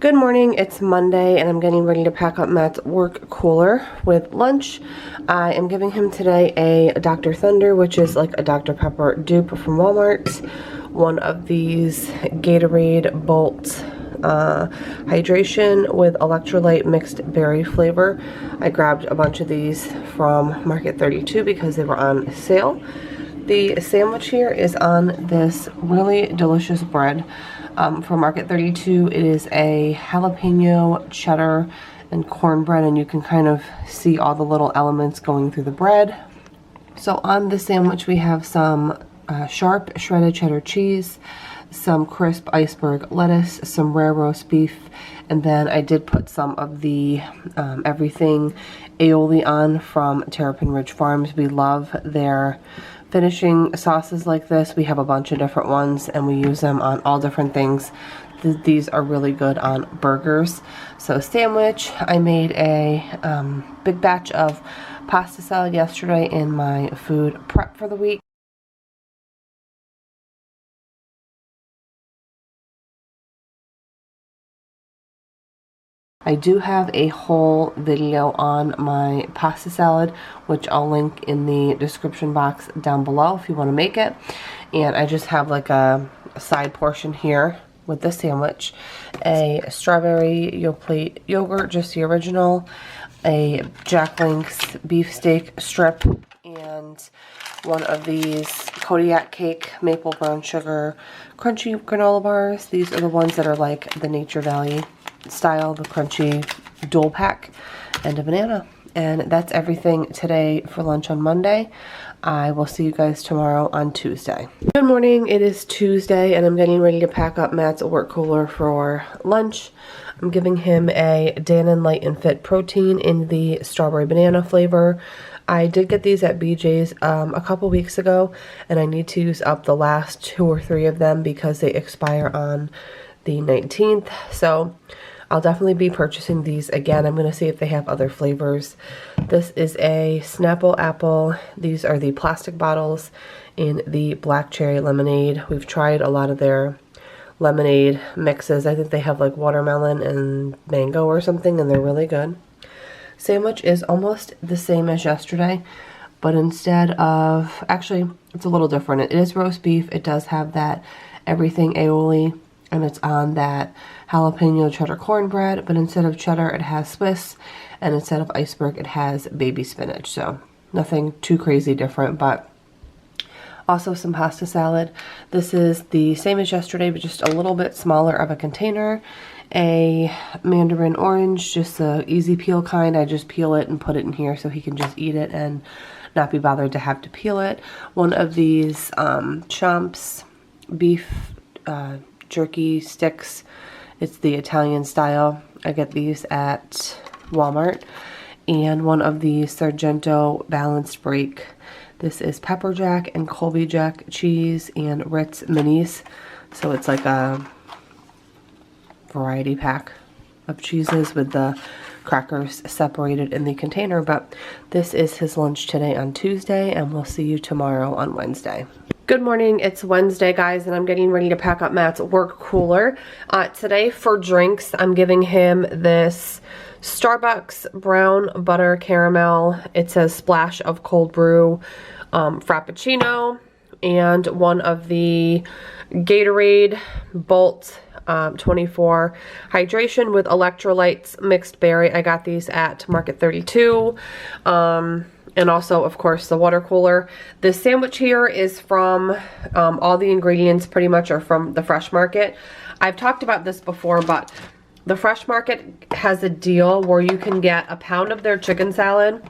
Good morning, it's Monday and I'm getting ready to pack up Matt's work cooler with lunch. I am giving him today a Dr. Thunder, which is like a Dr. Pepper dupe from Walmart. One of these Gatorade Bolt hydration with electrolyte mixed berry flavor. I grabbed a bunch of these from Market 32 because they were on sale. The sandwich here is on this really delicious bread from Market 32. It is a jalapeno, cheddar, and cornbread, and you can kind of see all the little elements going through the bread. So on the sandwich we have some sharp shredded cheddar cheese, some crisp iceberg lettuce, some rare roast beef, and then I did put some of the everything aioli on from Terrapin Ridge Farms. We love their finishing sauces like this. We have a bunch of different ones and we use them on all different things. These are really good on burgers. So sandwich, I made a big batch of pasta salad yesterday in my food prep for the week. I do have a whole video on my pasta salad, which I'll link in the description box down below if you want to make it. And I just have like a side portion here with the sandwich. A strawberry Yoplait yogurt, just the original. A Jack Link's beef steak strip. And one of these Kodiak cake maple brown sugar crunchy granola bars. These are the ones that are like the Nature Valley style, the crunchy dual pack, and a banana. And that's everything today for lunch on Monday. I will see you guys tomorrow on Tuesday. Good morning, it is Tuesday and I'm getting ready to pack up Matt's work cooler for lunch. I'm giving him a Dannon Light and Fit protein in the strawberry banana flavor. I did get these at BJ's a couple weeks ago and I need to use up the last 2 or 3 of them because they expire on the 19th. So I'll definitely be purchasing these again. I'm going to see if they have other flavors. This is a Snapple Apple. These are the plastic bottles in the black cherry lemonade. We've tried a lot of their lemonade mixes. I think they have like watermelon and mango or something, and they're really good. Sandwich is almost the same as yesterday, but instead of, actually, it's a little different. It is roast beef. It does have that everything aioli, and it's on that jalapeno cheddar cornbread, but instead of cheddar it has Swiss, and instead of iceberg it has baby spinach. So nothing too crazy different, but also some pasta salad. This is the same as yesterday, but just a little bit smaller of a container. A mandarin orange, just the easy peel kind. I just peel it and put it in here so he can just eat it and not be bothered to have to peel it. One of these Chomps beef jerky sticks. It's the Italian style. I get these at Walmart. And one of the Sargento Balanced Break. This is pepper jack and Colby Jack cheese and Ritz minis. So it's like a variety pack of cheeses with the crackers separated in the container. But this is his lunch today on Tuesday, and we'll see you tomorrow on Wednesday. Good morning, it's Wednesday, guys, and I'm getting ready to pack up Matt's work cooler. Today for drinks, I'm giving him this Starbucks brown butter caramel. It says splash of cold brew frappuccino, and one of the Gatorade Bolt 24 hydration with electrolytes mixed berry. I got these at Market 32. And also, of course, the water cooler. This sandwich here is from, all the ingredients pretty much are from the Fresh Market. I've talked about this before, but the Fresh Market has a deal where you can get a pound of their chicken salad,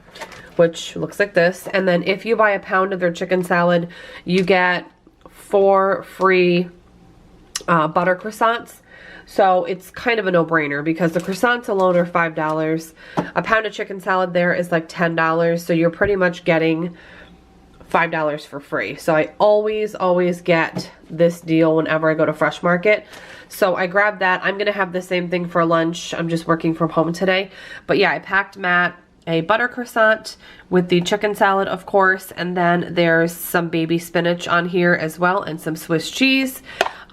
which looks like this. And then if you buy a pound of their chicken salad, you get 4 free butter croissants. So it's kind of a no-brainer because the croissants alone are $5. A pound of chicken salad there is like $10. So you're pretty much getting $5 for free. So I always get this deal whenever I go to Fresh Market. So I grabbed that. I'm going to have the same thing for lunch. I'm just working from home today. But yeah, I packed Matt a butter croissant with the chicken salad, of course. And then there's some baby spinach on here as well and some Swiss cheese.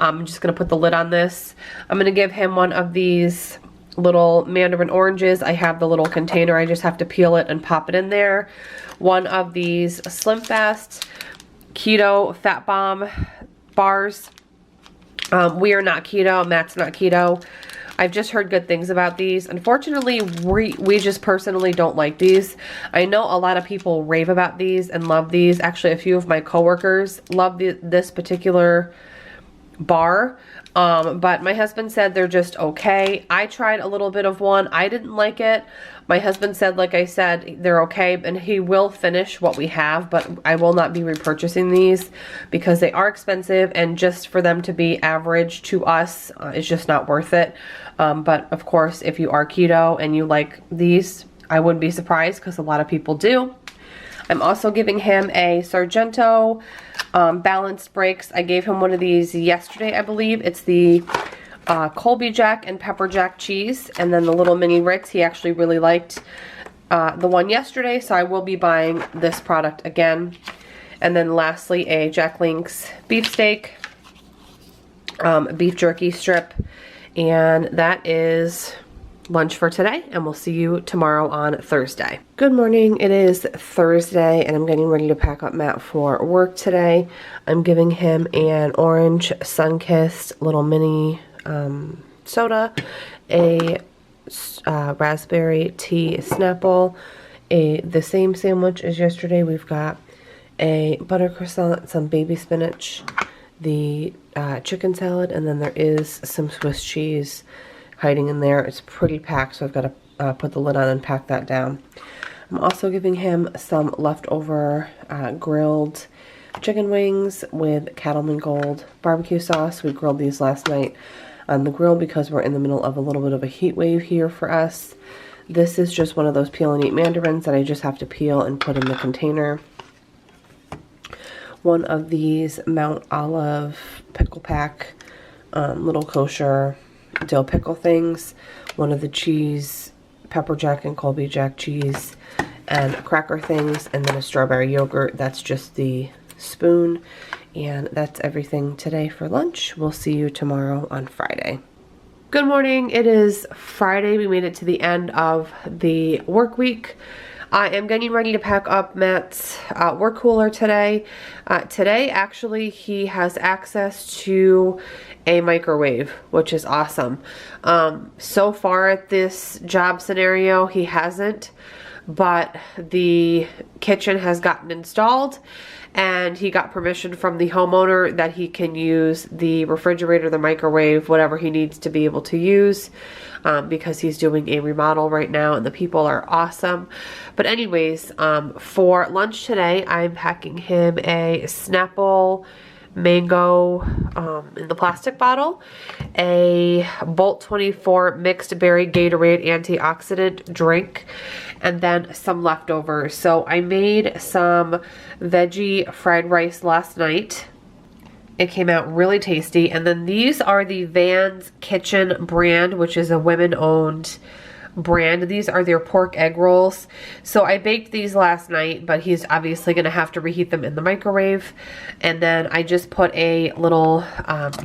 I'm just going to put the lid on this. I'm going to give him one of these little mandarin oranges. I have the little container. I just have to peel it and pop it in there. One of these Slim Fast Keto Fat Bomb bars. We are not keto. Matt's not keto. I've just heard good things about these. Unfortunately, we just personally don't like these. I know a lot of people rave about these and love these. Actually, a few of my coworkers love this particular bar. But my husband said they're just okay. I tried a little bit of one. I didn't like it. My husband said, like I said, they're okay, and he will finish what we have, but I will not be repurchasing these because they are expensive, and just for them to be average to us is just not worth it. But of course, if you are keto and you like these, I wouldn't be surprised because a lot of people do. I'm also giving him a Sargento balanced breaks. I gave him one of these yesterday, I believe. It's the Colby Jack and Pepper Jack cheese, and then the little mini Ricks. He actually really liked the one yesterday, so I will be buying this product again. And then lastly, a Jack Link's beefsteak, beef jerky strip, and that is lunch for today, and we'll see you tomorrow on Thursday. Good morning. It is Thursday, and I'm getting ready to pack up Matt for work today. I'm giving him an orange Sunkist little mini soda, a raspberry tea Snapple, the same sandwich as yesterday. We've got a butter croissant, some baby spinach, the chicken salad, and then there is some Swiss cheese hiding in there. It's pretty packed, so I've got to put the lid on and pack that down. I'm also giving him some leftover grilled chicken wings with Cattleman Gold barbecue sauce. We grilled these last night on the grill because we're in the middle of a little bit of a heat wave here for us. This is just one of those peel and eat mandarins that I just have to peel and put in the container. One of these Mount Olive pickle pack little kosher dill pickle things, one of the cheese, Pepper Jack and Colby Jack cheese and cracker things, and then a strawberry yogurt. That's just the spoon, and that's everything today for lunch. We'll see you tomorrow on Friday. Good morning. It is Friday. We made it to the end of the work week. I am getting ready to pack up Matt's work cooler today. Today, actually, he has access to a microwave, which is awesome. So far at this job scenario, he hasn't, but the kitchen has gotten installed, and he got permission from the homeowner that he can use the refrigerator, the microwave, whatever he needs to be able to use, because he's doing a remodel right now, and the people are awesome. But anyways, for lunch today, I'm packing him a Snapple mango in the plastic bottle, a Bolt 24 mixed berry Gatorade antioxidant drink, and then some leftovers. So I made some veggie fried rice last night. It came out really tasty. And then these are the Van's Kitchen brand, which is a women-owned brand. These are their pork egg rolls. So I baked these last night, but he's obviously going to have to reheat them in the microwave. And then I just put a little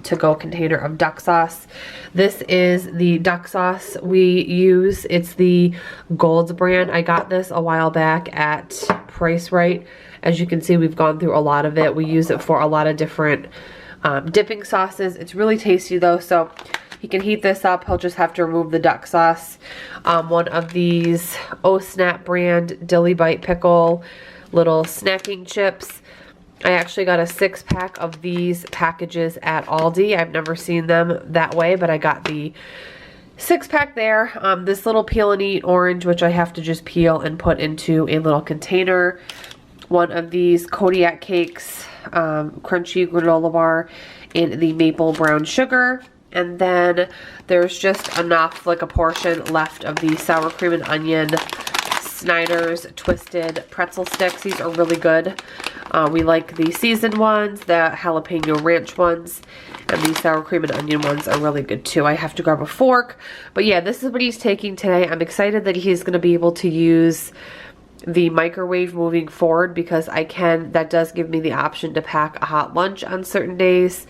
to-go container of duck sauce. This is the duck sauce we use. It's the Gold's brand. I got this a while back at Price Right. As you can see, we've gone through a lot of it. We use it for a lot of different dipping sauces. It's really tasty though, so he can heat this up. He'll just have to remove the duck sauce. One of these Oh Snap brand Dilly Bite Pickle little snacking chips. I actually got a 6-pack of these packages at Aldi. I've never seen them that way, but I got the 6-pack there. This little peel and eat orange, which I have to just peel and put into a little container. One of these Kodiak Cakes crunchy granola bar in the maple brown sugar. And then there's just enough, like a portion left of the sour cream and onion Snyder's twisted pretzel sticks. These are really good. We like the seasoned ones, the jalapeno ranch ones, and the sour cream and onion ones are really good too. I have to grab a fork. But yeah, this is what he's taking today. I'm excited that he's going to be able to use the microwave moving forward, because that does give me the option to pack a hot lunch on certain days.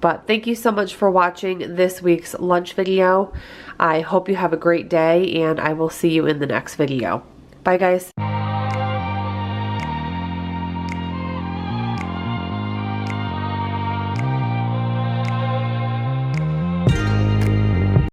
But thank you so much for watching this week's lunch video. I hope you have a great day, and I will see you in the next video. Bye guys.